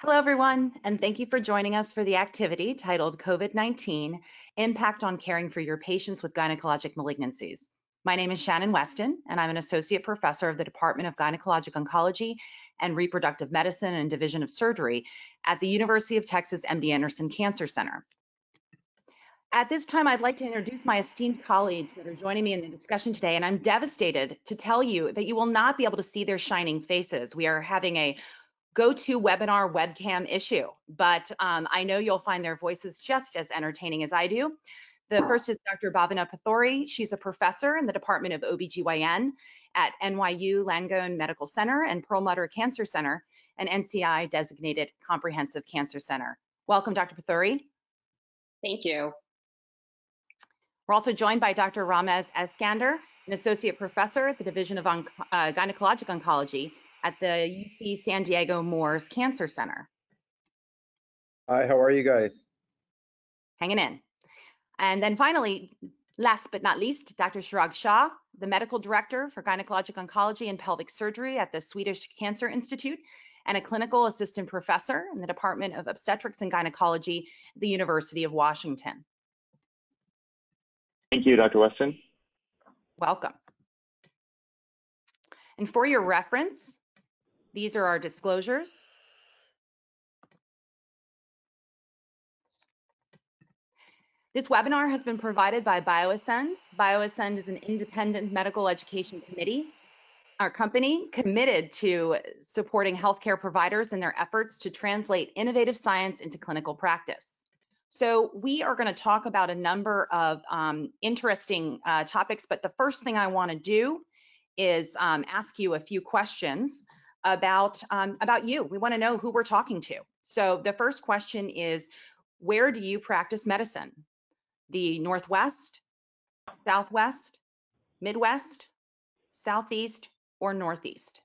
Hello, everyone, and thank you for joining us for the activity titled COVID-19, Impact on Caring for Your Patients with Gynecologic Malignancies. My name is Shannon Westin, and I'm an associate professor of the Department of Gynecologic Oncology and Reproductive Medicine and Division of Surgery at the University of Texas MD Anderson Cancer Center. At this time, I'd like to introduce my esteemed colleagues that are joining me in the discussion today, and I'm devastated to tell you that you will not be able to see their shining faces. We are having a GoToWebinar webcam issue, but I know you'll find their voices just as entertaining as I do. The first is Dr. Bhavana Pothuri. She's a professor in the Department of OBGYN at NYU Langone Medical Center and Perlmutter Cancer Center, an NCI designated comprehensive cancer center. Welcome, Dr. Pothuri. Thank you. We're also joined by Dr. Ramez Eskander, an associate professor at the Division of Gynecologic Oncology at the UC San Diego Moores Cancer Center. Hi, how are you guys? Hanging in. And then finally, last but not least, Dr. Chirag Shah, the medical director for gynecologic oncology and pelvic surgery at the Swedish Cancer Institute and a clinical assistant professor in the Department of Obstetrics and Gynecology at the University of Washington. Thank you, Dr. Westin. Welcome. And for your reference, these are our disclosures. This webinar has been provided by BioAscend. BioAscend is an independent medical education committee, our company committed to supporting healthcare providers in their efforts to translate innovative science into clinical practice. So we are going to talk about a number of interesting topics, but the first thing I want to do is ask you a few questions about you. We want to know who we're talking to. So the first question is, where do you practice medicine? The Northwest, Southwest, Midwest, Southeast, or Northeast?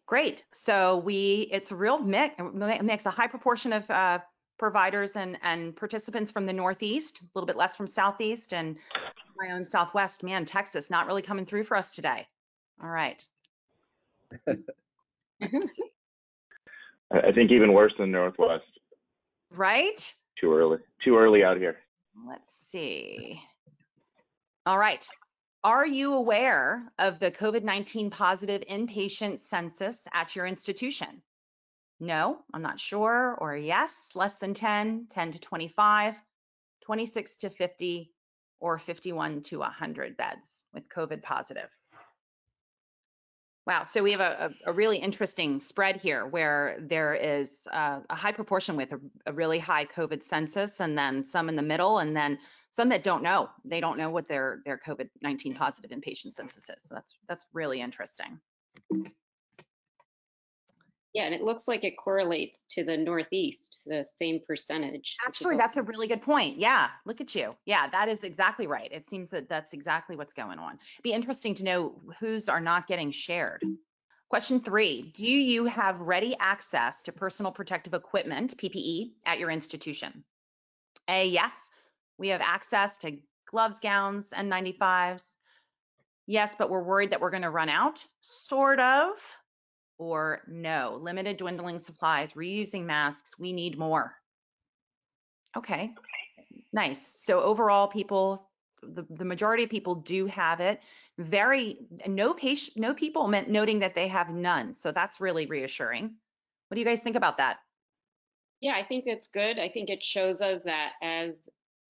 Great. So it's a real mix, a high proportion of providers and participants from the Northeast, a little bit less from Southeast, and my own Southwest. Man, Texas, not really coming through for us today. All right. I think even worse than Northwest. Right? Too early out here. Let's see. All right. Are you aware of the COVID-19 positive inpatient census at your institution? No, I'm not sure, or yes, less than 10, 10 to 25, 26 to 50, or 51 to 100 beds with COVID positive. Wow, so we have a really interesting spread here where there is a high proportion with a really high COVID census, and then some in the middle, and then some that don't know. They don't know what their COVID-19 positive inpatient census is. So that's really interesting. Yeah, and it looks like it correlates to the Northeast, the same percentage. Actually, that's a really good point. Yeah, look at you. Yeah, that is exactly right. It seems that that's exactly what's going on. It'd be interesting to know whose are not getting shared. Question 3, do you have ready access to personal protective equipment, PPE, at your institution? A, yes, we have access to gloves, gowns, N95s. Yes, but we're worried that we're going to run out, sort of. Or no, limited dwindling supplies, reusing masks, we need more. Okay, nice. So overall, people, the majority of people do have it. No people noting that they have none. So that's really reassuring. What do you guys think about that? Yeah, I think it's good. I think it shows us that as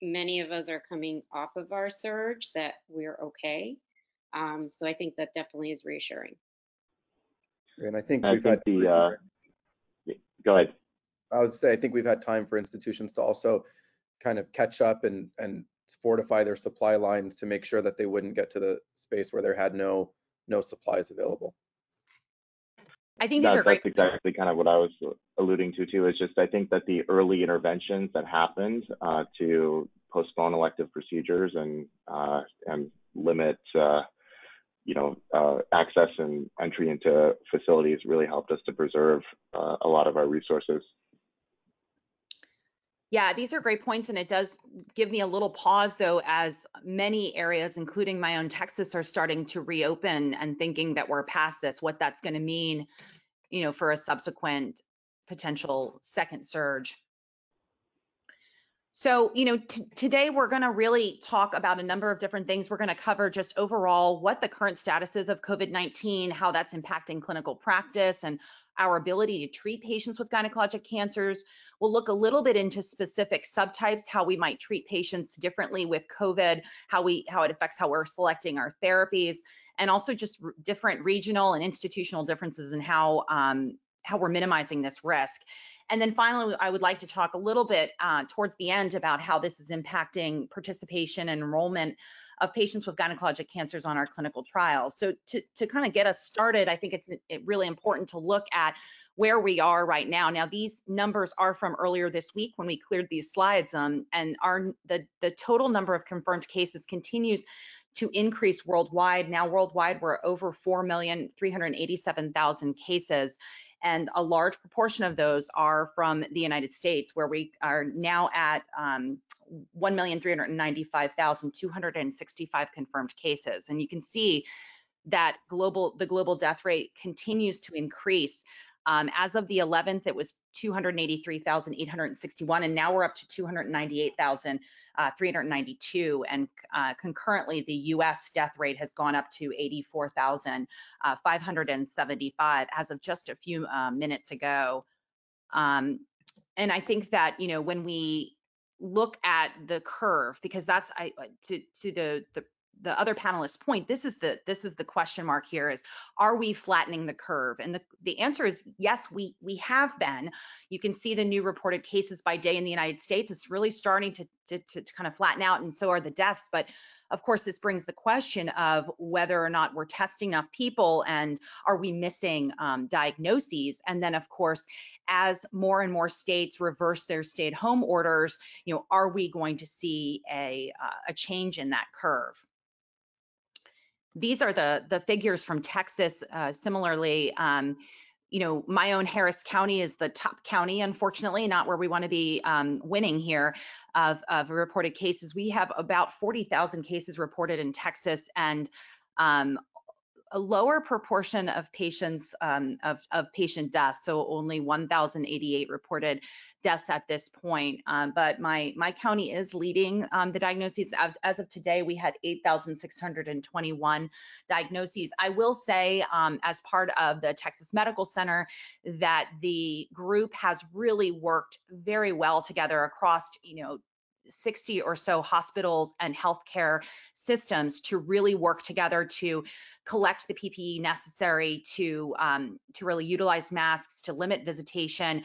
many of us are coming off of our surge, that we're okay. So I think that definitely is reassuring. And I think Go ahead. I would say I think we've had time for institutions to also kind of catch up and fortify their supply lines to make sure that they wouldn't get to the space where there had no supplies available. I think these are great. That's exactly kind of what I was alluding to too. Is just I think that the early interventions that happened to postpone elective procedures and limit access and entry into facilities really helped us to preserve a lot of our resources. Yeah, these are great points, and it does give me a little pause, though, as many areas, including my own Texas, are starting to reopen and thinking that we're past this, what that's going to mean, for a subsequent potential second surge. So, today we're going to really talk about a number of different things. We're going to cover just overall what the current status is of COVID-19, how that's impacting clinical practice and our ability to treat patients with gynecologic cancers. We'll look a little bit into specific subtypes, how we might treat patients differently with COVID, how it affects how we're selecting our therapies, and also just different regional and institutional differences in how we're minimizing this risk. And then finally, I would like to talk a little bit towards the end about how this is impacting participation and enrollment of patients with gynecologic cancers on our clinical trials. So to kind of get us started, I think it's really important to look at where we are right now. Now, these numbers are from earlier this week when we cleared these slides, and the total number of confirmed cases continues to increase worldwide. Now, worldwide, we're over 4,387,000 cases. And a large proportion of those are from the United States, where we are now at 1,395,265 confirmed cases. And you can see that the global death rate continues to increase. As of the 11th, it was 283,861, and now we're up to 298,392. And concurrently, the U.S. death rate has gone up to 84,575 as of just a few minutes ago. And I think that when we look at the curve, because that's to the other panelists' point, this is the question mark here: is are we flattening the curve? And the answer is yes, we have been. You can see the new reported cases by day in the United States. It's really starting to kind of flatten out, and so are the deaths. But of course, this brings the question of whether or not we're testing enough people, and are we missing diagnoses? And then, of course, as more and more states reverse their stay-at-home orders, are we going to see a change in that curve? These are the figures from Texas. Similarly, my own Harris County is the top county, unfortunately, not where we want to be winning here of reported cases. We have about 40,000 cases reported in Texas, and a lower proportion of patients of patient deaths, so only 1,088 reported deaths at this point. But my county is leading the diagnoses. As of today, we had 8,621 diagnoses. I will say, as part of the Texas Medical Center, that the group has really worked very well together across 60 or so hospitals and healthcare systems to really work together to collect the PPE necessary to really utilize masks, to limit visitation,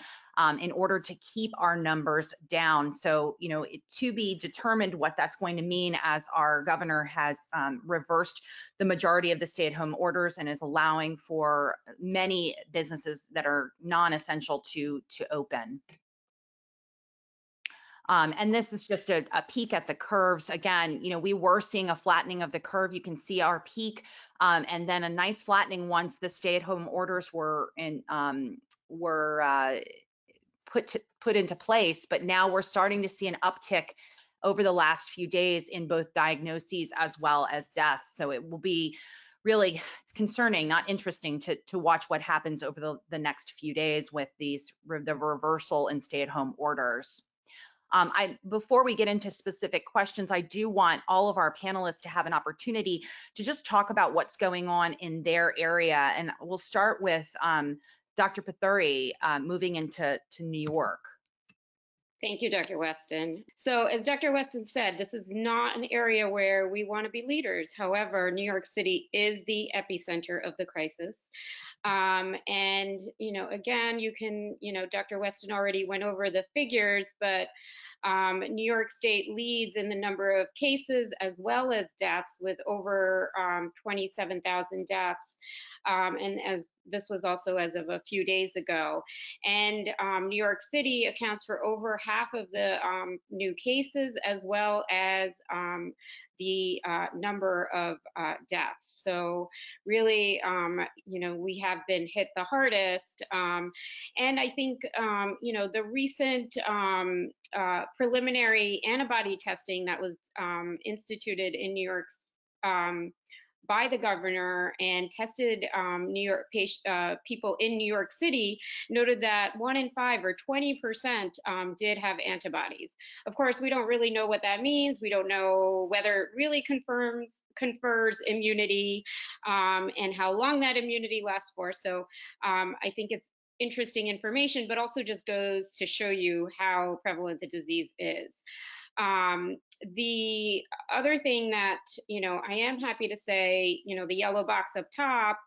in order to keep our numbers down. So, to be determined what that's going to mean as our governor has reversed the majority of the stay-at-home orders and is allowing for many businesses that are non-essential to open. And this is just a peek at the curves. Again, we were seeing a flattening of the curve. You can see our peak, and then a nice flattening once the stay-at-home orders were put into place. But now we're starting to see an uptick over the last few days in both diagnoses as well as deaths. So it will be really, it's concerning, not interesting, to watch what happens over the next few days with the reversal in stay-at-home orders. Before we get into specific questions, I do want all of our panelists to have an opportunity to just talk about what's going on in their area. And we'll start with Dr. Pothuri, moving into New York. Thank you, Dr. Westin. So as Dr. Westin said, this is not an area where we want to be leaders. However, New York City is the epicenter of the crisis. And, again, you can, Dr. Westin already went over the figures, but New York State leads in the number of cases as well as deaths with over 27,000 deaths. And as this was also as of a few days ago. And New York City accounts for over half of the new cases as well as the number of deaths. So really, we have been hit the hardest. And I think, the recent preliminary antibody testing that was instituted in New York by the governor and tested people in New York City noted that 1 in 5 or 20% did have antibodies. Of course, we don't really know what that means. We don't know whether it really confers immunity and how long that immunity lasts for. So I think it's interesting information, but also just goes to show you how prevalent the disease is. The other thing that, I am happy to say, the yellow box up top,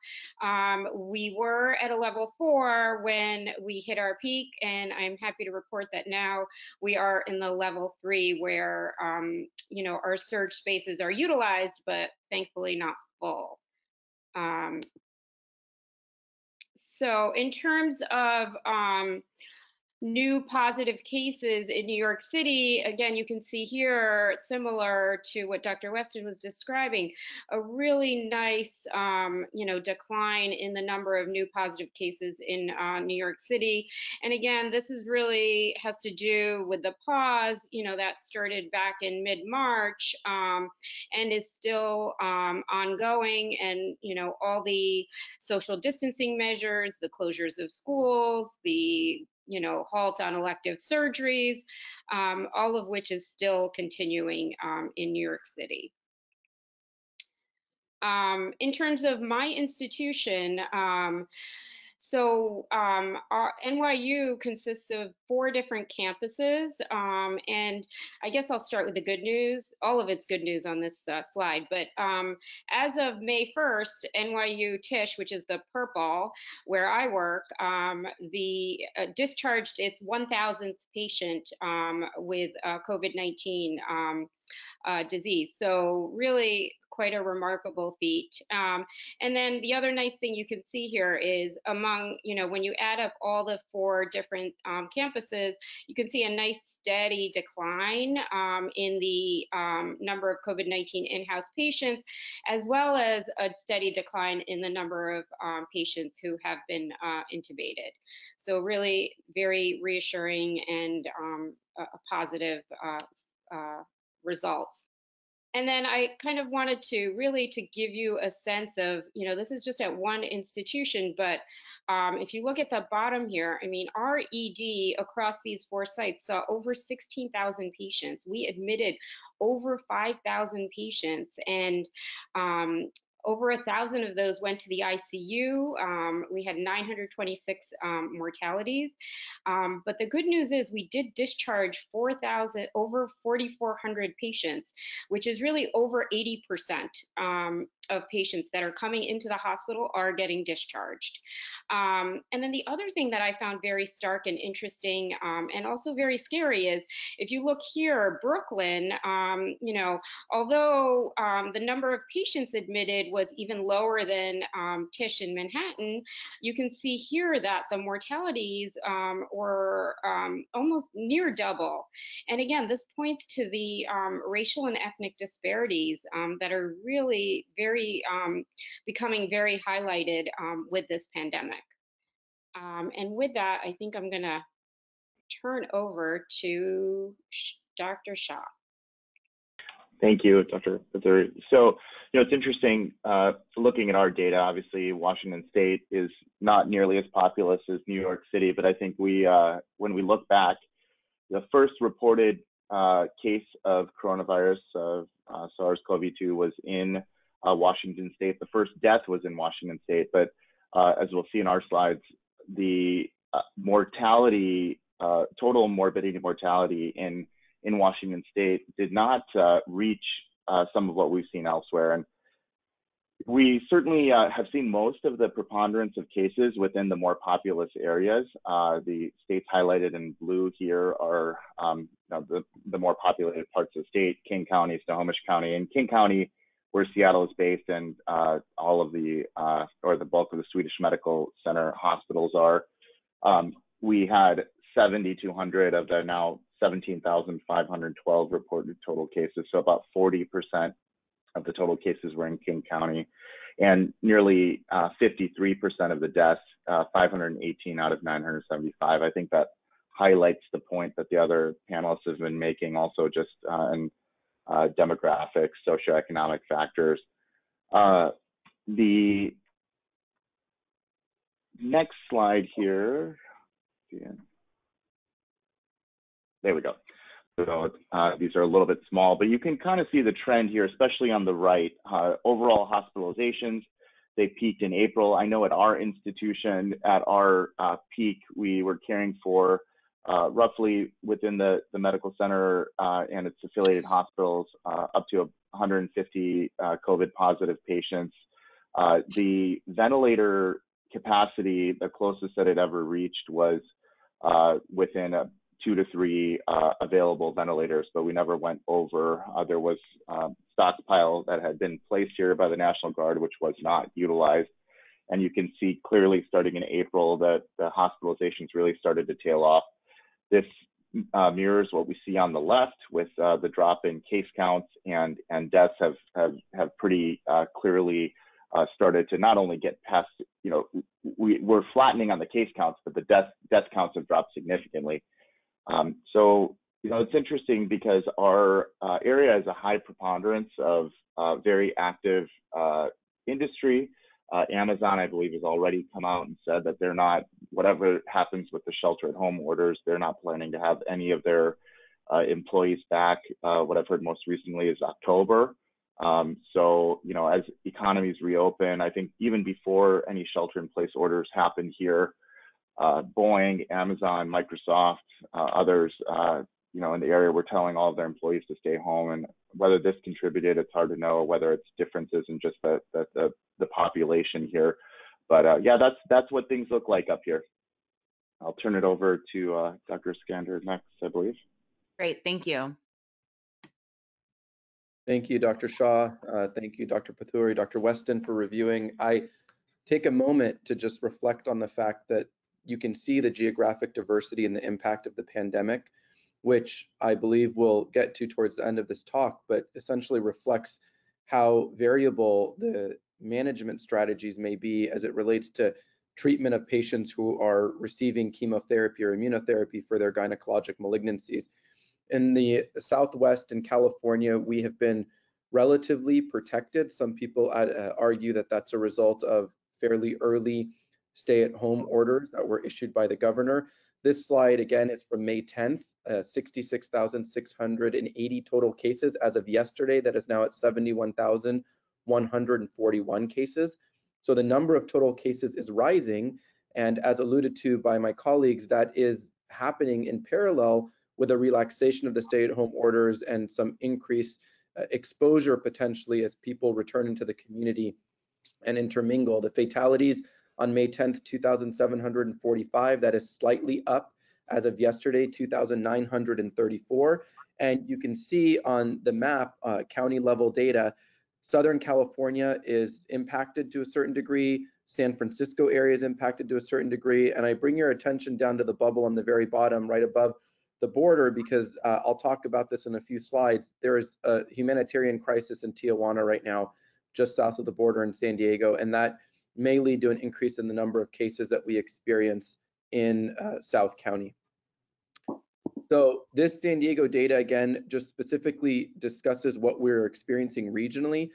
we were at a level 4 when we hit our peak, and I'm happy to report that now we are in the level 3 where, our surge spaces are utilized, but thankfully not full. So in terms of new positive cases in New York City, again, you can see here, similar to what Dr. Westin was describing, a really nice, decline in the number of new positive cases in New York City. And again, this is really has to do with the pause, that started back in mid-March and is still ongoing. And, all the social distancing measures, the closures of schools, the halt on elective surgeries, all of which is still continuing in New York City. In terms of my institution, our NYU consists of 4 different campuses, and I guess I'll start with the good news. All of it's good news on this slide, but as of May 1st, NYU Tisch, which is the purple, where I work, discharged its 1,000th patient with COVID-19 disease. So really quite a remarkable feat. And then the other nice thing you can see here is among, when you add up all the 4 different campuses, you can see a nice steady decline in the number of COVID-19 in-house patients, as well as a steady decline in the number of patients who have been intubated. So really very reassuring and a positive results. And then I kind of wanted to give you a sense of, this is just at one institution, but if you look at the bottom here, I mean, our ED across these 4 sites saw over 16,000 patients. We admitted over 5,000 patients, and over 1,000 of those went to the ICU. We had 926 mortalities. But the good news is we did discharge over 4,400 patients, which is really over 80% of patients that are coming into the hospital are getting discharged. And then the other thing that I found very stark and interesting and also very scary is if you look here, Brooklyn, although the number of patients admitted was even lower than Tisch in Manhattan, you can see here that the mortalities were almost near double. And again, this points to the racial and ethnic disparities that are really becoming very highlighted with this pandemic. And with that, I think I'm going to turn over to Dr. Shah. Thank you, Dr. Pothuri. So, it's interesting looking at our data. Obviously, Washington State is not nearly as populous as New York City, but I think when we look back, the first reported case of coronavirus of SARS-CoV-2 was in Washington State. The first death was in Washington State, but as we'll see in our slides, the mortality, total morbidity mortality in Washington State did not reach some of what we've seen elsewhere. And we certainly have seen most of the preponderance of cases within the more populous areas. The states highlighted in blue here are the more populated parts of the state: King County, Snohomish County. And King County, where Seattle is based, and all of the, or the bulk of the Swedish Medical Center hospitals are, we had 7,200 of the now 17,512 reported total cases. So about 40% of the total cases were in King County, and nearly 53% of the deaths, 518 out of 975. I think that highlights the point that the other panelists have been making also, just in demographics, socioeconomic factors. The next slide here, there we go. So these are a little bit small, but you can kind of see the trend here, especially on the right. Overall hospitalizations, they peaked in April. I know at our institution, at our peak, we were caring for roughly within the medical center and its affiliated hospitals up to 150 COVID positive patients. The ventilator capacity, the closest that it ever reached was within 2 to 3 available ventilators, but we never went over. There was stockpile that had been placed here by the National Guard, which was not utilized. And you can see clearly starting in April that the hospitalizations really started to tail off. This mirrors what we see on the left with the drop in case counts, and deaths have pretty clearly started to not only get past, we're flattening on the case counts, but the death counts have dropped significantly. So, it's interesting because our area has a high preponderance of very active industry. Amazon, I believe, has already come out and said that they're not, whatever happens with the shelter-at-home orders, they're not planning to have any of their employees back. What I've heard most recently is October. So, as economies reopen, I think even before any shelter-in-place orders happened here, Boeing, Amazon, Microsoft, others, in the area were telling all of their employees to stay home. And whether this contributed, it's hard to know. Whether it's differences in just the population here, but yeah, that's what things look like up here. I'll turn it over to Dr. Eskander next, I believe. Great, thank you. Thank you, Dr. Shah. Thank you, Dr. Pothuri, Dr. Westin, for reviewing. I take a moment to just reflect on the fact that you can see the geographic diversity and the impact of the pandemic, which I believe we'll get to towards the end of this talk, but essentially reflects how variable the management strategies may be as it relates to treatment of patients who are receiving chemotherapy or immunotherapy for their gynecologic malignancies. In the Southwest and California, we have been relatively protected. Some people argue that that's a result of fairly early stay-at-home orders that were issued by the governor. This slide, again, is from May 10th, 66,680 total cases as of yesterday. That is now at 71,141 cases. So the number of total cases is rising. And as alluded to by my colleagues, that is happening in parallel with a relaxation of the stay-at-home orders and some increased exposure potentially as people return into the community and intermingle. The fatalities on May 10th, 2,745, that is slightly up as of yesterday, 2,934. And you can see on the map, county level data, Southern California is impacted to a certain degree, San Francisco area is impacted to a certain degree, and I bring your attention down to the bubble on the very bottom, right above the border, because I'll talk about this in a few slides. There is a humanitarian crisis in Tijuana right now, just south of the border in San Diego, and that may lead to an increase in the number of cases that we experience in South County. So this San Diego data, again, just specifically discusses what we're experiencing regionally,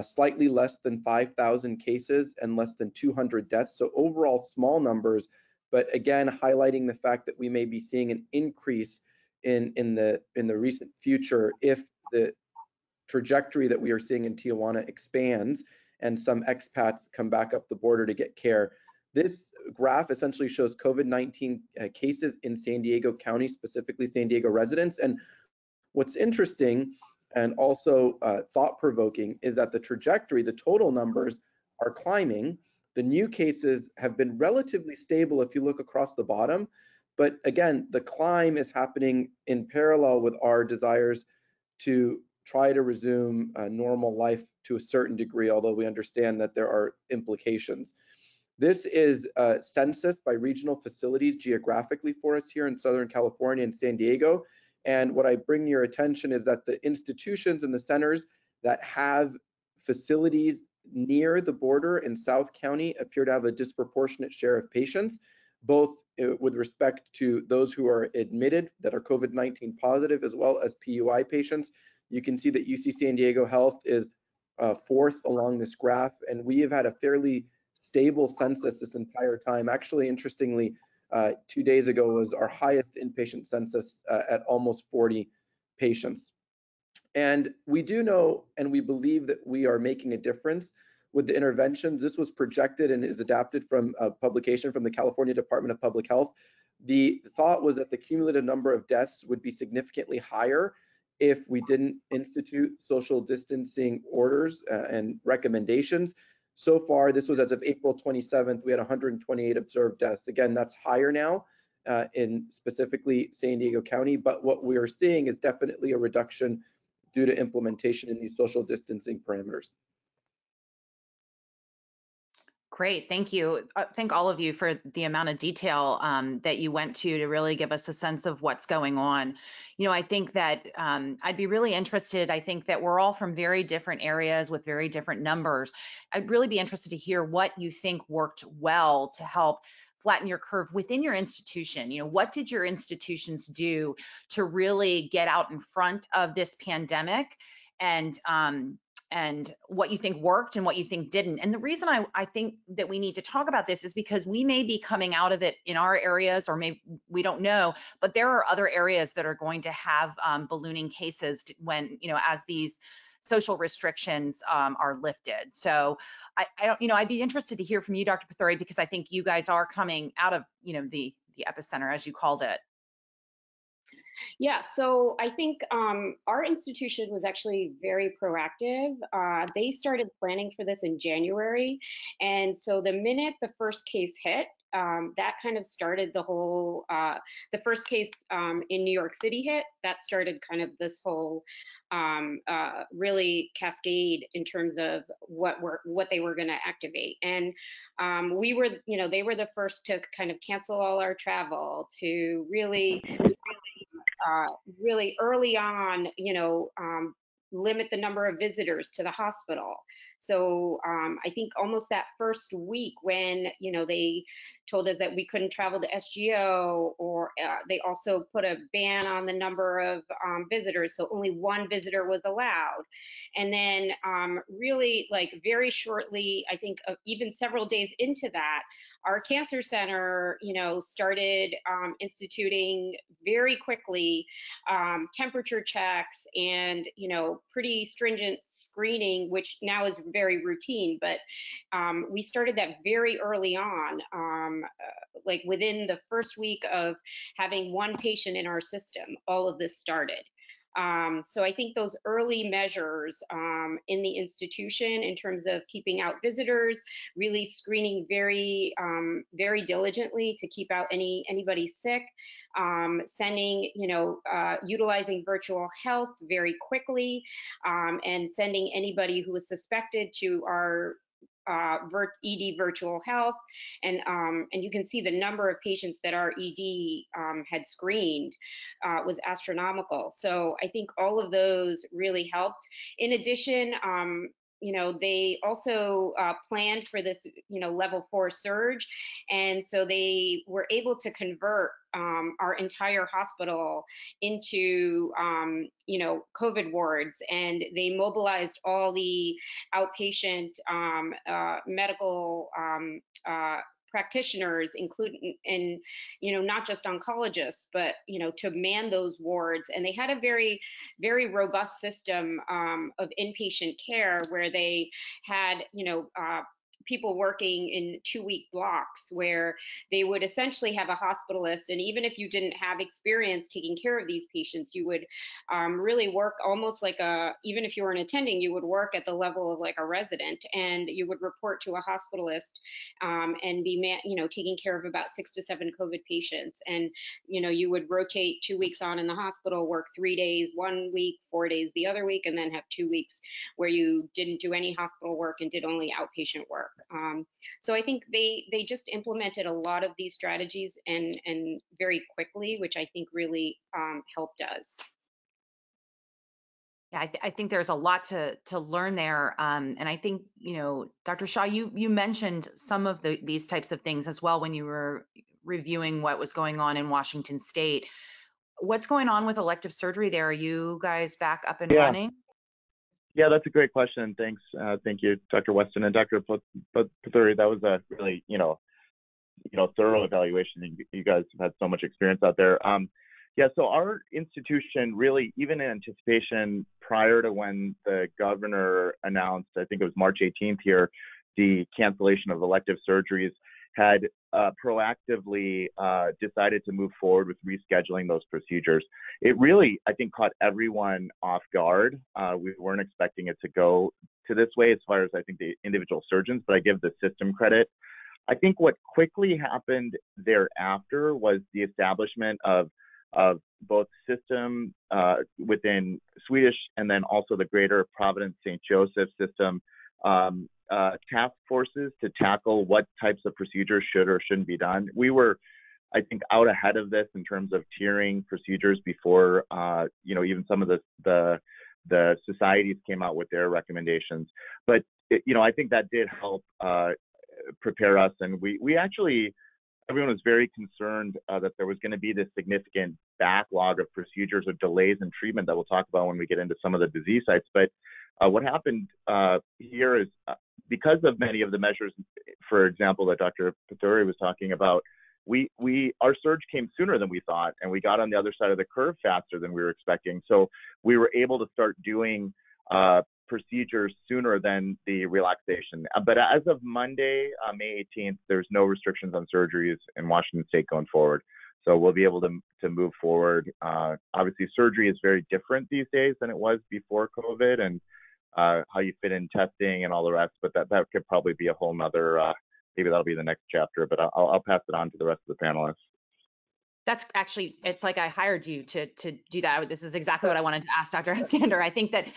slightly less than 5,000 cases and less than 200 deaths. So overall small numbers, but again, highlighting the fact that we may be seeing an increase in the recent future if the trajectory that we are seeing in Tijuana expands and some expats come back up the border to get care. This graph essentially shows COVID-19 cases in San Diego County, specifically San Diego residents. And what's interesting and also thought-provoking is that the trajectory, the total numbers are climbing. The new cases have been relatively stable if you look across the bottom. But again, the climb is happening in parallel with our desires to try to resume normal life to a certain degree, although we understand that there are implications. This is census by regional facilities geographically for us here in Southern California and San Diego. And what I bring your attention is that the institutions and the centers that have facilities near the border in South County appear to have a disproportionate share of patients, both with respect to those who are admitted that are COVID-19 positive, as well as PUI patients. You can see that UC San Diego Health is fourth along this graph, and we have had a fairly stable census this entire time. Actually, interestingly, 2 days ago was our highest inpatient census at almost 40 patients. And we do know and we believe that we are making a difference with the interventions. This was projected and is adapted from a publication from the California Department of Public Health. The thought was that the cumulative number of deaths would be significantly higher if we didn't institute social distancing orders and recommendations. So far, this was as of April 27th, we had 128 observed deaths. Again, that's higher now in specifically San Diego County, but what we are seeing is definitely a reduction due to implementation in these social distancing parameters. Great, thank you. Thank all of you for the amount of detail that you went to really give us a sense of what's going on. You know, I think that I'd be really interested. I think that we're all from very different areas with very different numbers. I'd really be interested to hear what you think worked well to help flatten your curve within your institution. You know, what did your institutions do to really get out in front of this pandemic, and what you think worked and what you think didn't. And the reason I think that we need to talk about this is because we may be coming out of it in our areas, or maybe we don't know, but there are other areas that are going to have ballooning cases when, you know, as these social restrictions are lifted. So I don't, you know, I'd be interested to hear from you, Dr. Pothuri, because I think you guys are coming out of, you know, the epicenter, as you called it. Yeah, so I think our institution was actually very proactive. They started planning for this in January. And so the minute the first case hit, that kind of started the whole, the first case in New York City hit, that started kind of this whole really cascade in terms of what they were going to activate. And we were, you know, they were the first to kind of cancel all our travel, to really really early on, you know, limit the number of visitors to the hospital. So I think almost that first week when, you know, they told us that we couldn't travel to SGO, or they also put a ban on the number of visitors. So only one visitor was allowed. And then really like very shortly, I think even several days into that, our cancer center, you know, started instituting very quickly temperature checks and, you know, pretty stringent screening, which now is very routine. But we started that very early on, like within the first week of having one patient in our system, all of this started. So I think those early measures in the institution in terms of keeping out visitors, really screening very, very diligently to keep out anybody sick, sending, you know, utilizing virtual health very quickly, and sending anybody who was suspected to our ED virtual health, and you can see the number of patients that our ED had screened was astronomical. So I think all of those really helped. In addition, you know, they also planned for this, you know, level 4 surge, and so they were able to convert our entire hospital into, you know, COVID wards, and they mobilized all the outpatient medical practitioners, including, and, you know, not just oncologists, but, you know, to man those wards. And they had a very, very robust system of inpatient care where they had, you know, people working in 2-week blocks where they would essentially have a hospitalist. And even if you didn't have experience taking care of these patients, you would really work almost like even if you were an attending, you would work at the level of like a resident, and you would report to a hospitalist and be, you know, taking care of about 6 to 7 COVID patients. And, you know, you would rotate 2 weeks on in the hospital, work 3 days 1 week, 4 days the other week, and then have 2 weeks where you didn't do any hospital work and did only outpatient work. So I think they just implemented a lot of these strategies and very quickly, which I think really helped us. Yeah, I think there's a lot to learn there, and I think, you know, Dr. Shah, you mentioned some of these types of things as well when you were reviewing what was going on in Washington State. What's going on with elective surgery there? Are you guys back up and running? Yeah, that's a great question. Thanks. Thank you, Dr. Westin and Dr. Pothuri. That was a really, thorough evaluation. You guys have had so much experience out there. Yeah, so our institution really, even in anticipation prior to when the governor announced, I think it was March 18th here, the cancellation of elective surgeries, had proactively decided to move forward with rescheduling those procedures. It really, I think, caught everyone off guard. We weren't expecting it to go to this way as far as, I think, the individual surgeons, but I give the system credit. I think what quickly happened thereafter was the establishment of both system within Swedish and then also the greater Providence St. Joseph system task forces to tackle what types of procedures should or shouldn't be done. We were, I think, out ahead of this in terms of tiering procedures before, even some of the societies came out with their recommendations. But, I think that did help prepare us. And we actually, everyone was very concerned that there was going to be this significant backlog of procedures or delays in treatment that we'll talk about when we get into some of the disease sites. But what happened here is because of many of the measures, for example, that Dr. Pothuri was talking about, our surge came sooner than we thought, and we got on the other side of the curve faster than we were expecting. So we were able to start doing procedures sooner than the relaxation. But as of Monday, May 18th, there's no restrictions on surgeries in Washington State going forward. So we'll be able to move forward. Obviously, surgery is very different these days than it was before COVID, and how you fit in testing and all the rest. But that could probably be a whole nother, maybe that'll be the next chapter, but I'll pass it on to the rest of the panelists. That's actually, it's like I hired you to do that. This is exactly what I wanted to ask Dr. Eskander. I think that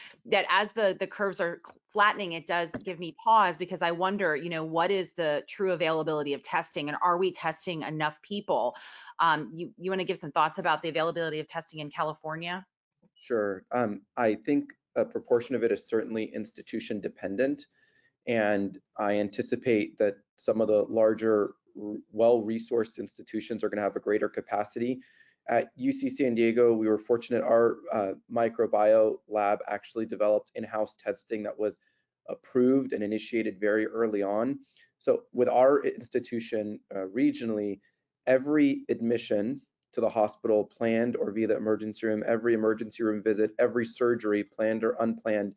as the curves are flattening, it does give me pause, because I wonder, what is the true availability of testing, and are we testing enough people? You want to give some thoughts about the availability of testing in California? Sure. I think a proportion of it is certainly institution dependent, and I anticipate that some of the larger, well-resourced institutions are going to have a greater capacity. At UC San Diego, we were fortunate. Our microbiome lab actually developed in-house testing that was approved and initiated very early on. So with our institution regionally, every admission to the hospital, planned or via the emergency room, every emergency room visit, every surgery, planned or unplanned,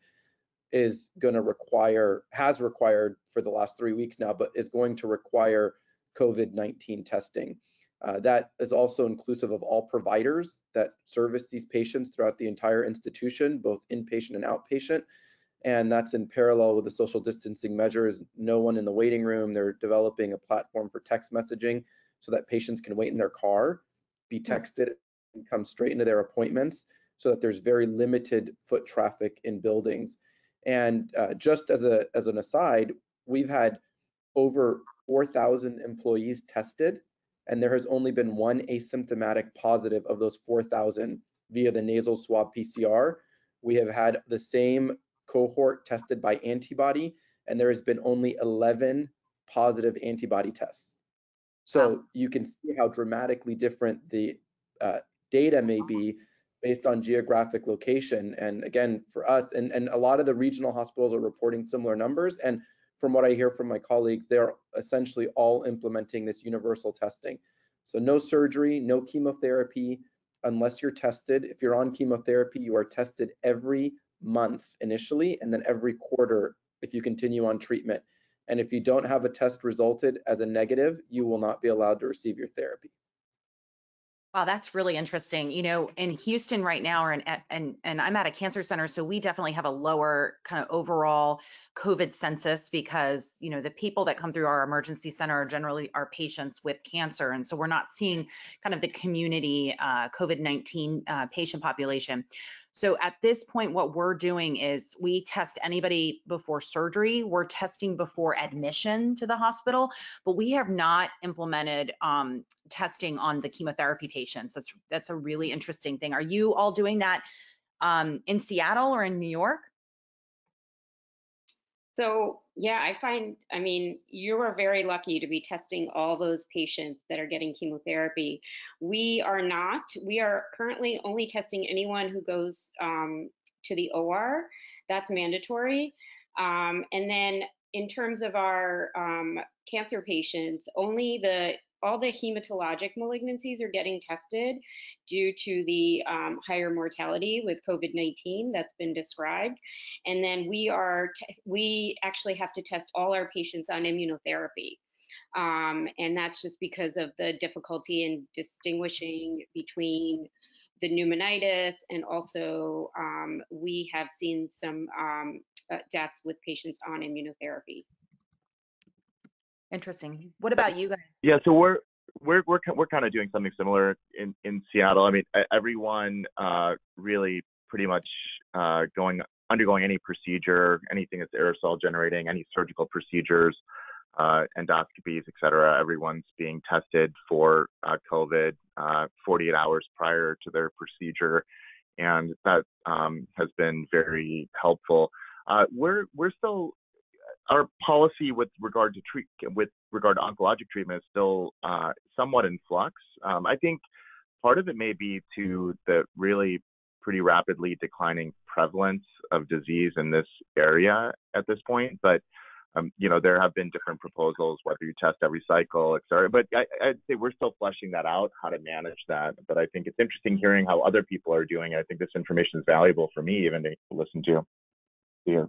is going to has required for the last 3 weeks now, but is going to require COVID-19 testing. That is also inclusive of all providers that service these patients throughout the entire institution, both inpatient and outpatient. And that's in parallel with the social distancing measures. No one in the waiting room. They're developing a platform for text messaging so that patients can wait in their car, be texted, and come straight into their appointments, so that there's very limited foot traffic in buildings. And just as an aside, we've had over 4,000 employees tested, and there has only been one asymptomatic positive of those 4,000 via the nasal swab PCR. We have had the same cohort tested by antibody, and there has been only 11 positive antibody tests. So you can see how dramatically different the data may be based on geographic location. And again, for us, and a lot of the regional hospitals are reporting similar numbers. And from what I hear from my colleagues, they're essentially all implementing this universal testing. So no surgery, no chemotherapy, unless you're tested. If you're on chemotherapy, you are tested every month initially, and then every quarter if you continue on treatment. And if you don't have a test resulted as a negative, you will not be allowed to receive your therapy. Wow, that's really interesting. In Houston right now, and I'm at a cancer center, so we definitely have a lower kind of overall COVID census, because the people that come through our emergency center are generally our patients with cancer, and so we're not seeing kind of the community COVID-19 patient population. So at this point, what we're doing is we test anybody before surgery. We're testing before admission to the hospital, but we have not implemented testing on the chemotherapy patients. That's a really interesting thing. Are you all doing that in Seattle or in New York? So yeah, you are very lucky to be testing all those patients that are getting chemotherapy. We are not. We are currently only testing anyone who goes to the OR. That's mandatory. And then in terms of our cancer patients, only all the hematologic malignancies are getting tested due to the higher mortality with COVID-19 that's been described. And then we actually have to test all our patients on immunotherapy. And that's just because of the difficulty in distinguishing between the pneumonitis, and also we have seen some deaths with patients on immunotherapy. Interesting. What about you guys? Yeah, so we're kind of doing something similar in Seattle. I mean, everyone really pretty much undergoing any procedure, anything that's aerosol generating, any surgical procedures, endoscopies, et cetera. Everyone's being tested for COVID 48 hours prior to their procedure, and that has been very helpful. We're still, our policy with regard to oncologic treatment is still somewhat in flux. I think part of it may be to the really pretty rapidly declining prevalence of disease in this area at this point, but there have been different proposals, whether you test every cycle, et cetera. But I'd say we're still fleshing that out, how to manage that. But I think it's interesting hearing how other people are doing it. I think this information is valuable for me even to listen to. Yeah.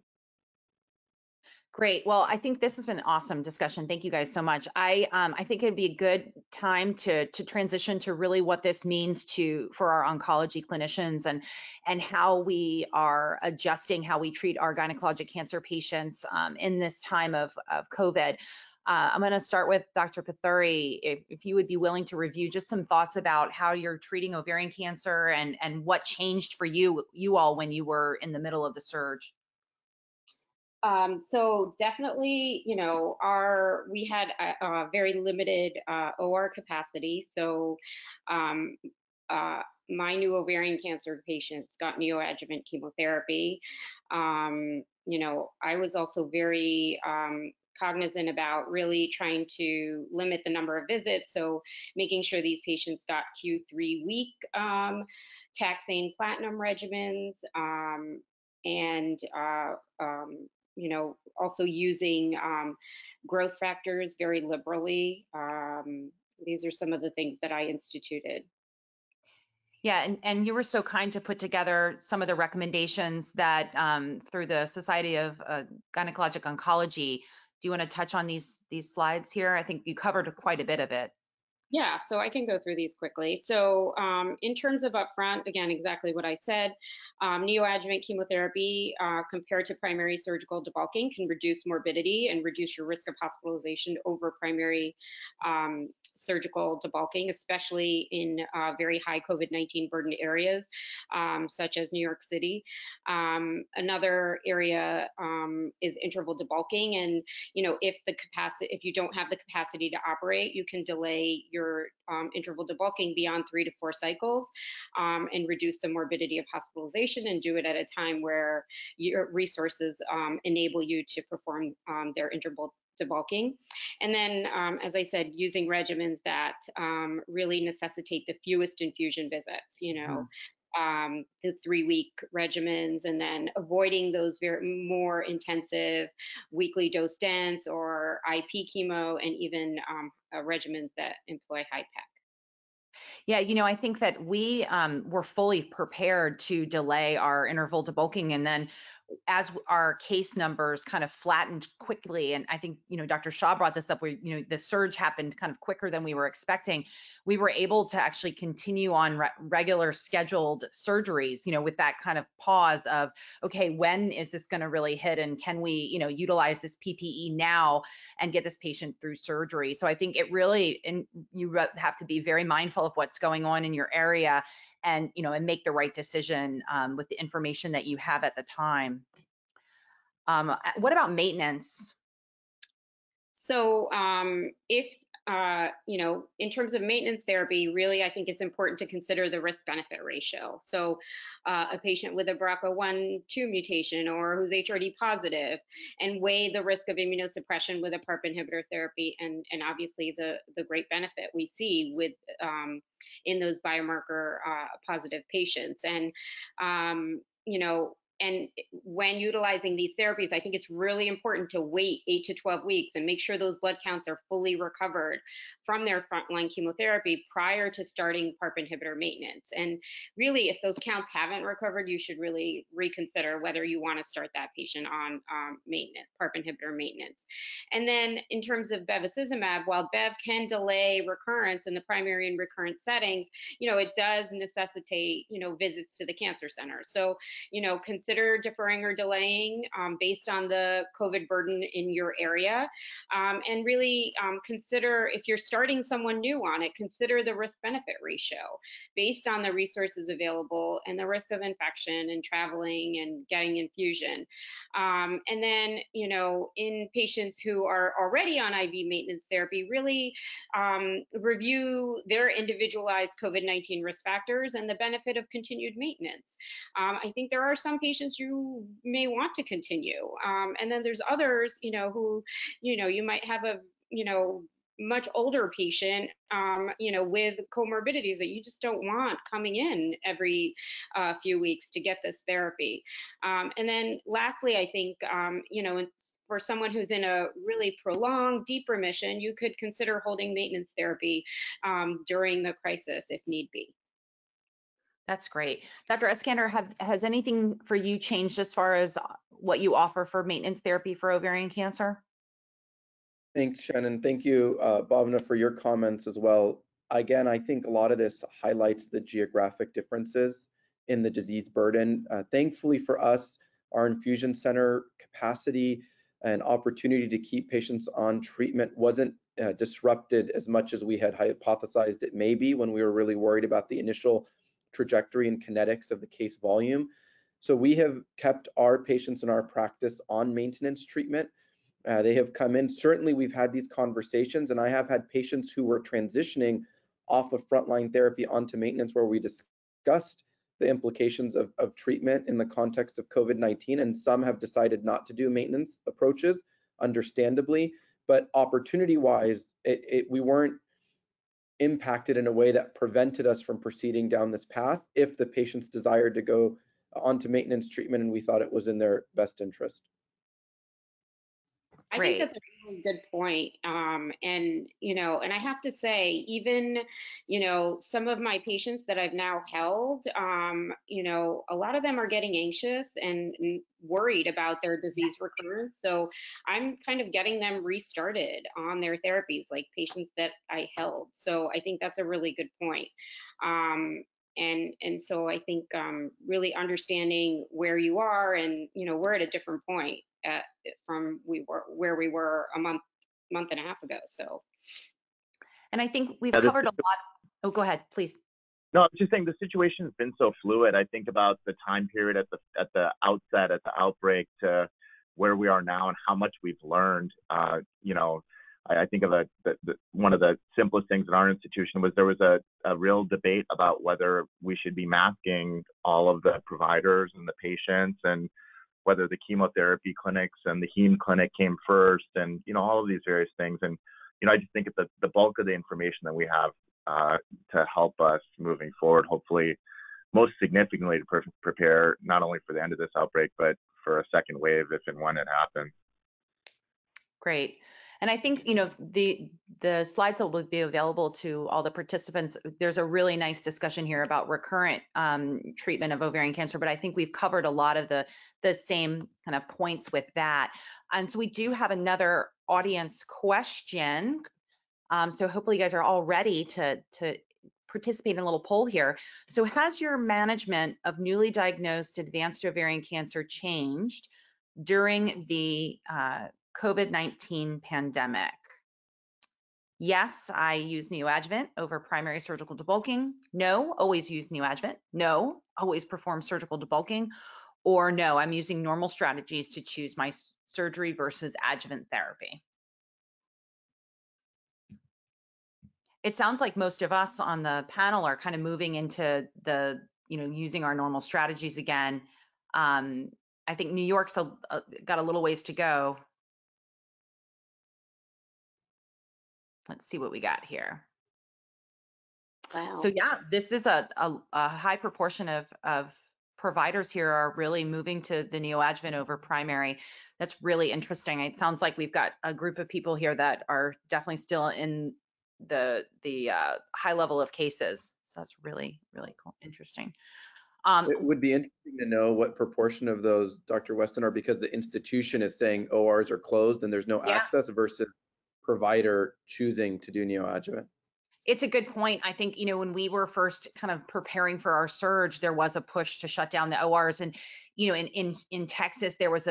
Great. Well, I think this has been an awesome discussion. Thank you guys so much. I think it'd be a good time to transition to really what this means for our oncology clinicians and how we are adjusting how we treat our gynecologic cancer patients in this time of COVID. I'm going to start with Dr. Pothuri, if you would be willing to review just some thoughts about how you're treating ovarian cancer and what changed for you all when you were in the middle of the surge. So definitely, we had a very limited OR capacity. So my new ovarian cancer patients got neoadjuvant chemotherapy. I was also very cognizant about really trying to limit the number of visits. So making sure these patients got Q3 week taxane platinum regimens, and also using growth factors very liberally. These are some of the things that I instituted. Yeah, and you were so kind to put together some of the recommendations that through the Society of Gynecologic Oncology. Do you want to touch on these slides here? I think you covered quite a bit of it. Yeah, so I can go through these quickly. So in terms of upfront, again, exactly what I said, neoadjuvant chemotherapy compared to primary surgical debulking can reduce morbidity and reduce your risk of hospitalization over primary surgical debulking, especially in very high COVID-19 burdened areas, such as New York City. Another area is interval debulking, and if you don't have the capacity to operate, you can delay your interval debulking beyond 3 to 4 cycles and reduce the morbidity of hospitalization, and do it at a time where your resources enable you to perform their interval debulking. And then, as I said, using regimens that really necessitate the fewest infusion visits, the 3-week regimens, and then avoiding those more intensive weekly dose dense or IP chemo, and even regimens that employ HIPEC. Yeah, I think that we were fully prepared to delay our interval debulking, and then as our case numbers kind of flattened quickly, and I think, Dr. Shah brought this up, where, the surge happened kind of quicker than we were expecting, we were able to actually continue on regular scheduled surgeries, with that kind of pause of, okay, when is this going to really hit, and can we, utilize this PPE now and get this patient through surgery? So I think it really, and you have to be very mindful of what's going on in your area, and and make the right decision with the information that you have at the time. What about maintenance? So if in terms of maintenance therapy, really, I think it's important to consider the risk-benefit ratio. So a patient with a BRCA1/2 mutation, or who's HRD positive, and weigh the risk of immunosuppression with a PARP inhibitor therapy, and obviously the great benefit we see with in those biomarker positive patients. And and when utilizing these therapies, I think it's really important to wait 8 to 12 weeks and make sure those blood counts are fully recovered from their frontline chemotherapy prior to starting PARP inhibitor maintenance. And really, if those counts haven't recovered, you should really reconsider whether you want to start that patient on maintenance, PARP inhibitor maintenance. And then in terms of bevacizumab, while Bev can delay recurrence in the primary and recurrent settings, it does necessitate, visits to the cancer center. So, consider deferring or delaying based on the COVID burden in your area. And really consider, if you're starting someone new on it, consider the risk-benefit ratio based on the resources available and the risk of infection and traveling and getting infusion. And then, in patients who are already on IV maintenance therapy, really review their individualized COVID-19 risk factors and the benefit of continued maintenance. I think there are some patients you may want to continue. And then there's others, who, you might have a, much older patient, with comorbidities that you just don't want coming in every few weeks to get this therapy. And then lastly, I think, for someone who's in a really prolonged, deep remission, you could consider holding maintenance therapy during the crisis if need be. That's great. Dr. Eskander, has anything for you changed as far as what you offer for maintenance therapy for ovarian cancer? Thanks, Shannon. Thank you, Bhavana, for your comments as well. Again, I think a lot of this highlights the geographic differences in the disease burden. Thankfully for us, our infusion center capacity and opportunity to keep patients on treatment wasn't disrupted as much as we had hypothesized it may be when we were really worried about the initial trajectory and kinetics of the case volume. So we have kept our patients in our practice on maintenance treatment. They have come in. Certainly, we've had these conversations, and I have had patients who were transitioning off of frontline therapy onto maintenance where we discussed the implications of treatment in the context of COVID-19, and some have decided not to do maintenance approaches, understandably. But opportunity-wise, we weren't impacted in a way that prevented us from proceeding down this path if the patients desired to go onto maintenance treatment and we thought it was in their best interest. I think that's a really good point. And I have to say, even, some of my patients that I've now held, a lot of them are getting anxious and worried about their disease recurrence. So I'm kind of getting them restarted on their therapies, like patients that I held. So I think that's a really good point. And so I think really understanding where you are, and we're at a different point from where we were a month and a half ago. So, and I think we've covered a lot. Oh, go ahead, please. No, I'm just saying the situation has been so fluid. I think about the time period at the outset, at the outbreak, to where we are now and how much we've learned. I think of one of the simplest things in our institution was there was a real debate about whether we should be masking all of the providers and the patients, and whether the chemotherapy clinics and the heme clinic came first, and all of these various things. And I just think it's the bulk of the information that we have to help us moving forward, hopefully most significantly to prepare not only for the end of this outbreak, but for a second wave if and when it happens. Great. And I think, the slides that will be available to all the participants, there's a really nice discussion here about recurrent treatment of ovarian cancer, but I think we've covered a lot of the same kind of points with that. And so we do have another audience question. So hopefully you guys are all ready to participate in a little poll here. So has your management of newly diagnosed advanced ovarian cancer changed during the COVID-19 pandemic? Yes, I use neoadjuvant over primary surgical debulking. No, always use neoadjuvant. No, always perform surgical debulking. Or no, I'm using normal strategies to choose my surgery versus adjuvant therapy. It sounds like most of us on the panel are kind of moving into the, using our normal strategies again. I think New York's got a little ways to go. Let's see what we got here. Wow. So yeah, this is a high proportion of providers here are really moving to the neoadjuvant over primary. That's really interesting. It sounds like we've got a group of people here that are definitely still in the high level of cases. So that's really, really cool, interesting. It would be interesting to know what proportion of those, Dr. Westin, are because the institution is saying ORs are closed and there's no access versus provider choosing to do neoadjuvant. It's a good point. I think, when we were first kind of preparing for our surge, there was a push to shut down the ORs. And, in Texas, there was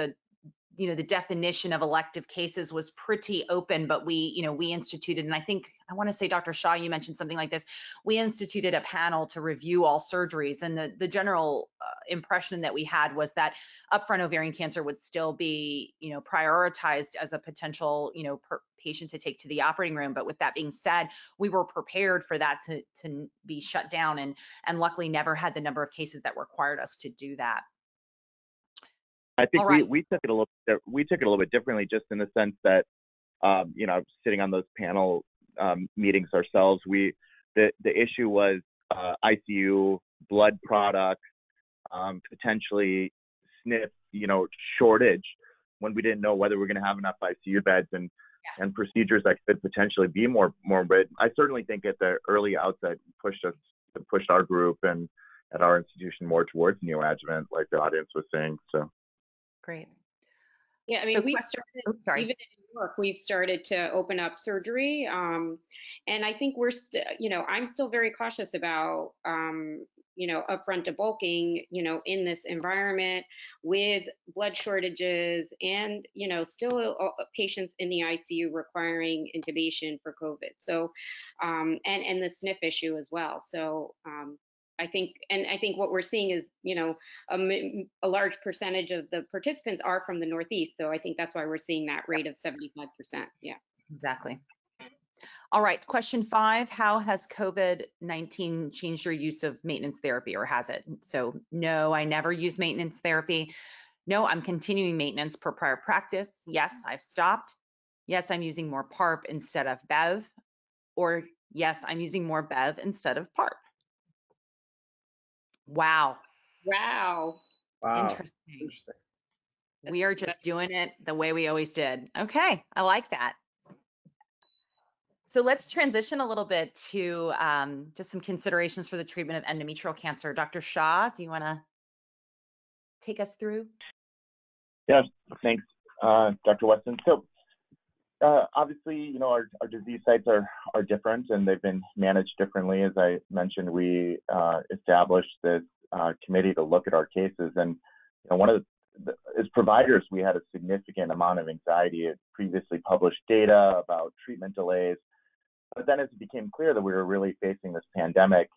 the definition of elective cases was pretty open, but we instituted, and I want to say, Dr. Shah, you mentioned something like this. We instituted a panel to review all surgeries, and the general impression that we had was that upfront ovarian cancer would still be, prioritized as a potential, patient to take to the operating room. But with that being said, we were prepared for that to be shut down, and luckily never had the number of cases that required us to do that. I think we took it a little bit differently, just in the sense that sitting on those panel meetings ourselves, the issue was ICU blood products, potentially SNF shortage, when we didn't know whether we're going to have enough ICU beds and procedures that could potentially be more morbid. I certainly think at the early outset pushed our group and at our institution more towards neoadjuvant, like the audience was saying. So. Great. Yeah, I mean, we've started, even in New York, we've started to open up surgery. And I think we're still, I'm still very cautious about, upfront debulking, in this environment with blood shortages and, still patients in the ICU requiring intubation for COVID. So, and the SNF issue as well. So, I think what we're seeing is, a large percentage of the participants are from the Northeast. So I think that's why we're seeing that rate of 75%. Yeah. Exactly. All right. Question 5, how has COVID-19 changed your use of maintenance therapy, or has it? So no, I never use maintenance therapy. No, I'm continuing maintenance per prior practice. Yes, I've stopped. Yes, I'm using more PARP instead of BEV. Or yes, I'm using more BEV instead of PARP. Wow. Interesting. We are just doing it the way we always did. Okay, I like that. So let's transition a little bit to just some considerations for the treatment of endometrial cancer. Dr. Shah, do you want to take us through? Yeah, thanks, Dr. Westin. So obviously, our disease sites are different and they've been managed differently. As I mentioned, we established this committee to look at our cases, and as providers, we had a significant amount of anxiety at previously published data about treatment delays. But then as it became clear that we were really facing this pandemic,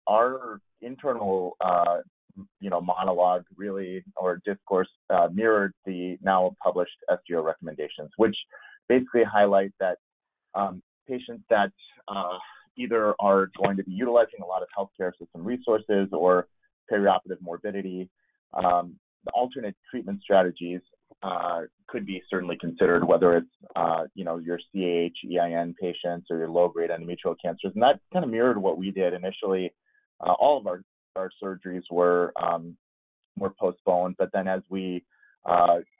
our internal monologue really, or discourse, mirrored the now published SGO recommendations, which basically highlight that patients that either are going to be utilizing a lot of healthcare system resources or perioperative morbidity, the alternate treatment strategies could be certainly considered, whether it's your CAH, EIN patients or your low-grade endometrial cancers. And that kind of mirrored what we did initially. All of our surgeries were postponed, but then as we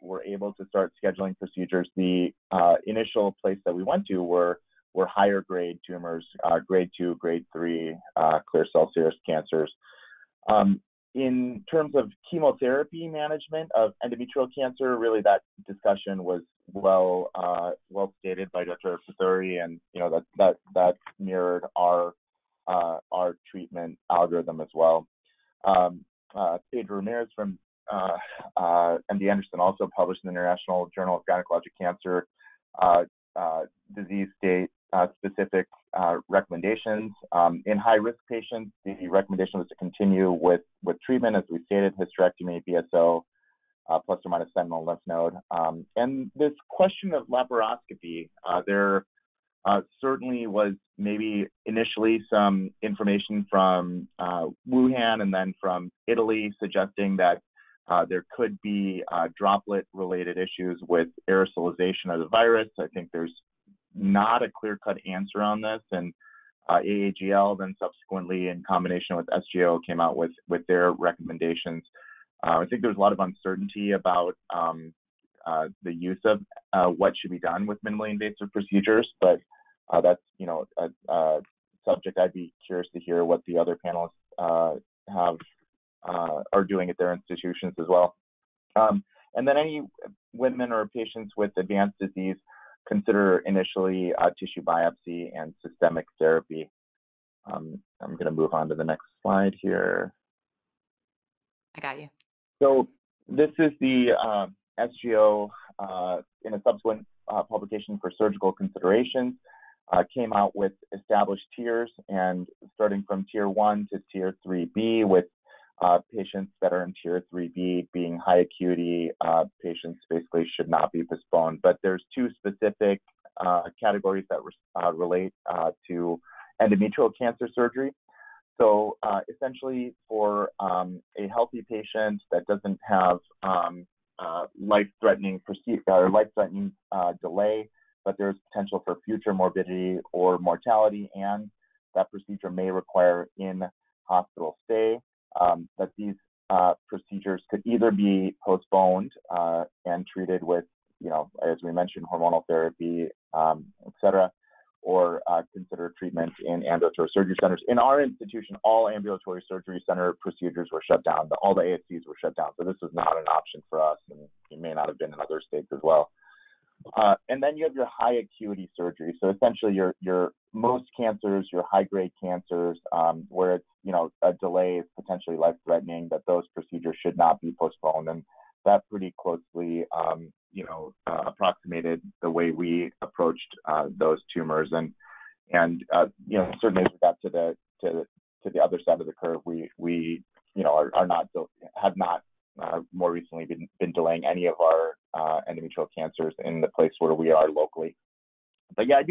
were able to start scheduling procedures, the initial place that we went to were higher grade tumors, grade 2, grade 3 clear cell serous cancers. In terms of chemotherapy management of endometrial cancer, really that discussion was well stated by Dr. Pothuri, and that mirrored our treatment algorithm as well. Pedro Ramirez from MD Anderson also published in the International Journal of Gynecologic Cancer disease state specific recommendations. In high-risk patients, the recommendation was to continue with treatment, as we stated, hysterectomy, BSO, plus or minus sentinel lymph node. And this question of laparoscopy, there certainly was maybe initially some information from Wuhan and then from Italy suggesting that there could be droplet-related issues with aerosolization of the virus. I think there's not a clear-cut answer on this, and AAGL then subsequently, in combination with SGO, came out with their recommendations. I think there's a lot of uncertainty about the use of what should be done with minimally invasive procedures, but that's a subject I'd be curious to hear what the other panelists are doing at their institutions as well. And then any women or patients with advanced disease, consider initially tissue biopsy and systemic therapy. I'm going to move on to the next slide here. I got you. So this is the SGO in a subsequent publication for surgical considerations, came out with established tiers, and starting from tier 1 to tier 3B, with patients that are in tier 3B being high acuity patients basically should not be postponed. But there's two specific categories that relate to endometrial cancer surgery. So essentially, for a healthy patient that doesn't have life-threatening delay, but there's potential for future morbidity or mortality, and that procedure may require in-hospital stay, that these procedures could either be postponed and treated with, as we mentioned, hormonal therapy, et cetera, or consider treatment in ambulatory surgery centers. In our institution, all ambulatory surgery center procedures were shut down. All the ASCs were shut down. So this was not an option for us, and it may not have been in other states as well. And then you have your high acuity surgery. So essentially your most cancers, your high grade cancers, where it's, a delay is potentially life threatening, that those procedures should not be postponed. And that pretty closely, approximated the way we approached those tumors. And certainly as we got to the other side of the curve, we have not more recently been delaying any of our endometrial cancers in the place where we are locally. But yeah,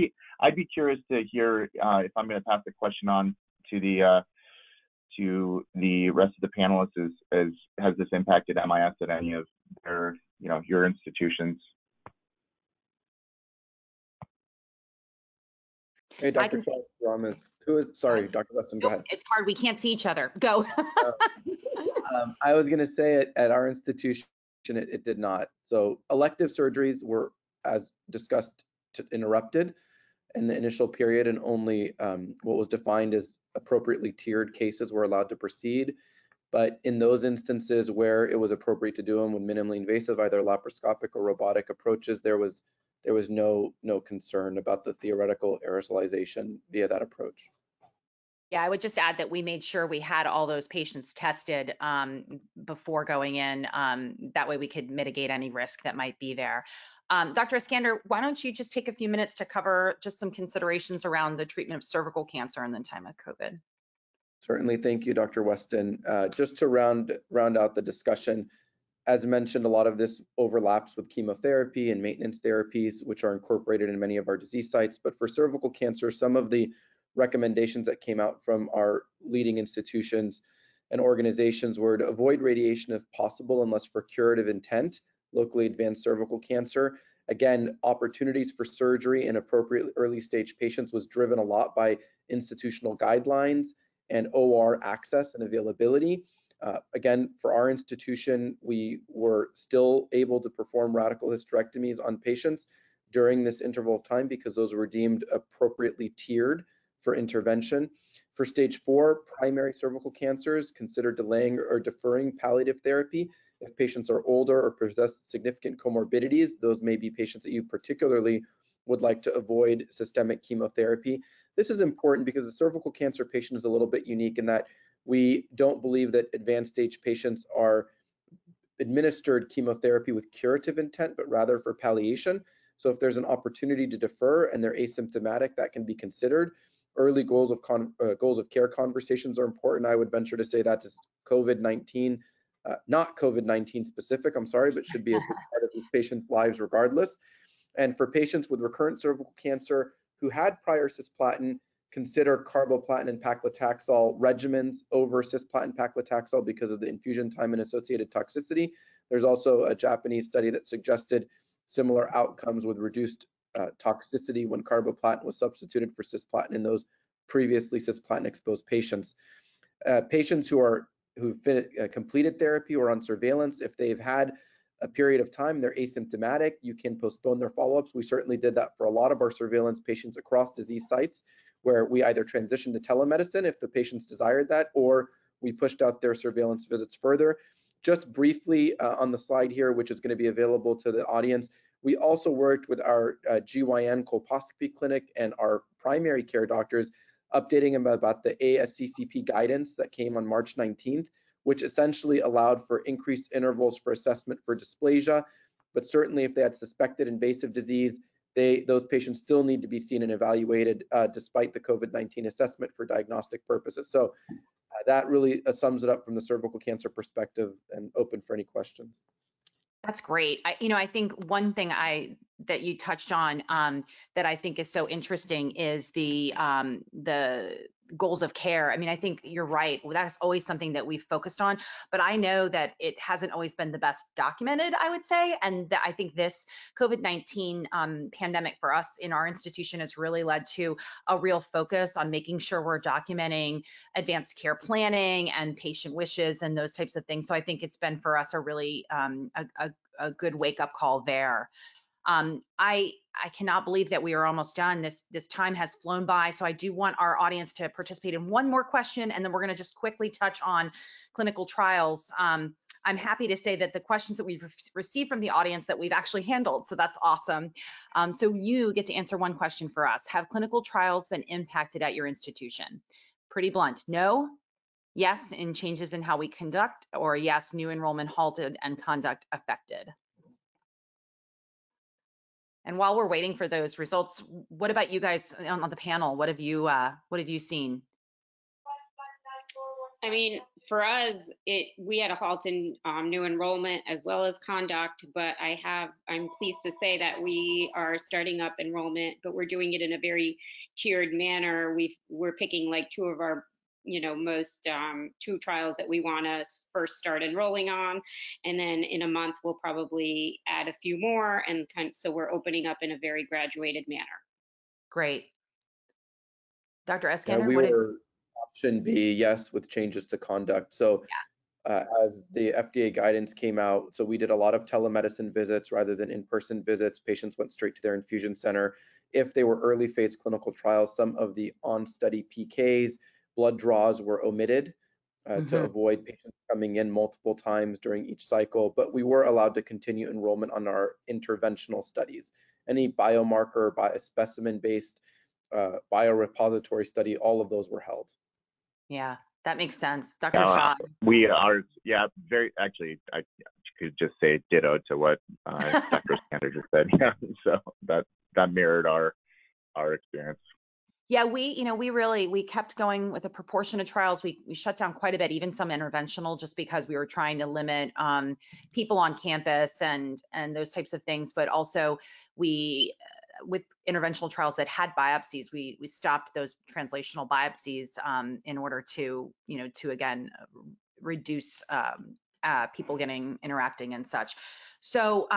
I'd be curious to hear if I'm going to pass the question on to the rest of the panelists. Has this impacted MIS at any of their your institutions? Hey, Dr. Ramez. Sorry, Dr. Westin, go ahead. It's hard. We can't see each other. Go. I was going to say at our institution, it did not. So elective surgeries were, as discussed, interrupted in the initial period, and only what was defined as appropriately tiered cases were allowed to proceed. But in those instances where it was appropriate to do them with minimally invasive, either laparoscopic or robotic approaches, there was no concern about the theoretical aerosolization via that approach. Yeah, I would just add that we made sure we had all those patients tested before going in. That way we could mitigate any risk that might be there. Dr. Eskander, why don't you just take a few minutes to cover just some considerations around the treatment of cervical cancer in the time of COVID? Certainly, thank you, Dr. Westin. Just to round out the discussion, as mentioned, a lot of this overlaps with chemotherapy and maintenance therapies, which are incorporated in many of our disease sites. But for cervical cancer, some of the recommendations that came out from our leading institutions and organizations were to avoid radiation if possible, unless for curative intent, locally advanced cervical cancer. Again, opportunities for surgery in appropriate early stage patients was driven a lot by institutional guidelines and OR access and availability. Again, for our institution, we were still able to perform radical hysterectomies on patients during this interval of time because those were deemed appropriately tiered for intervention. For stage 4 primary cervical cancers, consider delaying or deferring palliative therapy. If patients are older or possess significant comorbidities, those may be patients that you particularly would like to avoid systemic chemotherapy. This is important because the cervical cancer patient is a little bit unique in that we don't believe that advanced stage patients are administered chemotherapy with curative intent, but rather for palliation. So if there's an opportunity to defer and they're asymptomatic, that can be considered. Early goals of care conversations are important. I would venture to say that is COVID-19, not COVID-19 specific, I'm sorry, but should be a big part of these patients' lives regardless. And for patients with recurrent cervical cancer who had prior cisplatin, consider carboplatin and paclitaxel regimens over cisplatin paclitaxel because of the infusion time and associated toxicity. There's also a Japanese study that suggested similar outcomes with reduced toxicity when carboplatin was substituted for cisplatin in those previously cisplatin-exposed patients. Patients who've completed therapy or on surveillance, if they've had a period of time, they're asymptomatic, you can postpone their follow-ups. We certainly did that for a lot of our surveillance patients across disease sites, where we either transitioned to telemedicine if the patients desired that, or we pushed out their surveillance visits further. Just briefly on the slide here, which is going to be available to the audience, we also worked with our GYN colposcopy clinic and our primary care doctors, updating them about the ASCCP guidance that came on March 19th, which essentially allowed for increased intervals for assessment for dysplasia. But certainly if they had suspected invasive disease, those patients still need to be seen and evaluated despite the COVID-19 assessment for diagnostic purposes. So that really sums it up from the cervical cancer perspective, and open for any questions. That's great. I think one thing that you touched on that I think is so interesting is the goals of care. I mean, I think you're right. Well, that's always something that we've focused on, but I know that it hasn't always been the best documented, I would say. And that I think this COVID-19 pandemic for us in our institution has really led to a real focus on making sure we're documenting advanced care planning and patient wishes and those types of things. So I think it's been for us a really a good wake-up call there. I cannot believe that we are almost done. This time has flown by, so I do want our audience to participate in one more question, and then we're going to just quickly touch on clinical trials. I'm happy to say that the questions that we've received from the audience that we've actually handled, so that's awesome. So you get to answer one question for us. Have clinical trials been impacted at your institution? Pretty blunt. No, yes, in changes in how we conduct, or yes, new enrollment halted and conduct affected. And while we're waiting for those results, what about you guys on the panel? What have you seen? I mean, for us, we had a halt in new enrollment as well as conduct, but I'm pleased to say that we are starting up enrollment, but we're doing it in a very tiered manner. We're picking like two of our most two trials that we want to first start enrolling on, and then in a month we'll probably add a few more, and so we're opening up in a very graduated manner. Great. Dr. Eskander, we were option B, yes, with changes to conduct. So as the FDA guidance came out, so we did a lot of telemedicine visits rather than in-person visits. Patients went straight to their infusion center. If they were early phase clinical trials, some of the on-study PKs, blood draws were omitted to avoid patients coming in multiple times during each cycle, but we were allowed to continue enrollment on our interventional studies. Any biomarker, specimen-based biorepository study, all of those were held. Yeah, that makes sense. Dr. Shah. We are, very, actually, I could just say ditto to what Dr. Eskander just said. Yeah, so that mirrored our experience. Yeah, we kept going with a proportion of trials. We shut down quite a bit, even some interventional, just because we were trying to limit people on campus and those types of things. But also with interventional trials that had biopsies, we stopped those translational biopsies in order to again reduce people interacting and such. So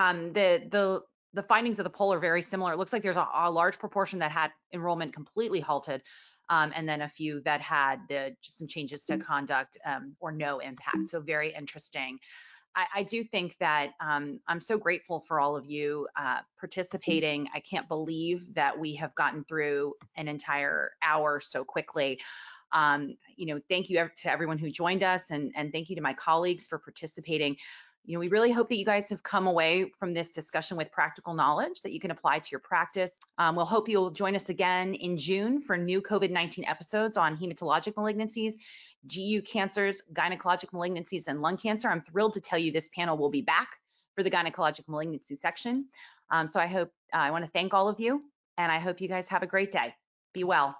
the findings of the poll are very similar. It looks like there's a large proportion that had enrollment completely halted, and then a few that had just some changes to conduct or no impact. So very interesting. I do think that I'm so grateful for all of you participating. I can't believe that we have gotten through an entire hour so quickly. Thank you to everyone who joined us, and thank you to my colleagues for participating. We really hope that you guys have come away from this discussion with practical knowledge that you can apply to your practice. We'll hope you'll join us again in June for new COVID-19 episodes on hematologic malignancies, GU cancers, gynecologic malignancies, and lung cancer. I'm thrilled to tell you this panel will be back for the gynecologic malignancy section. So I want to thank all of you, and I hope you guys have a great day. Be well.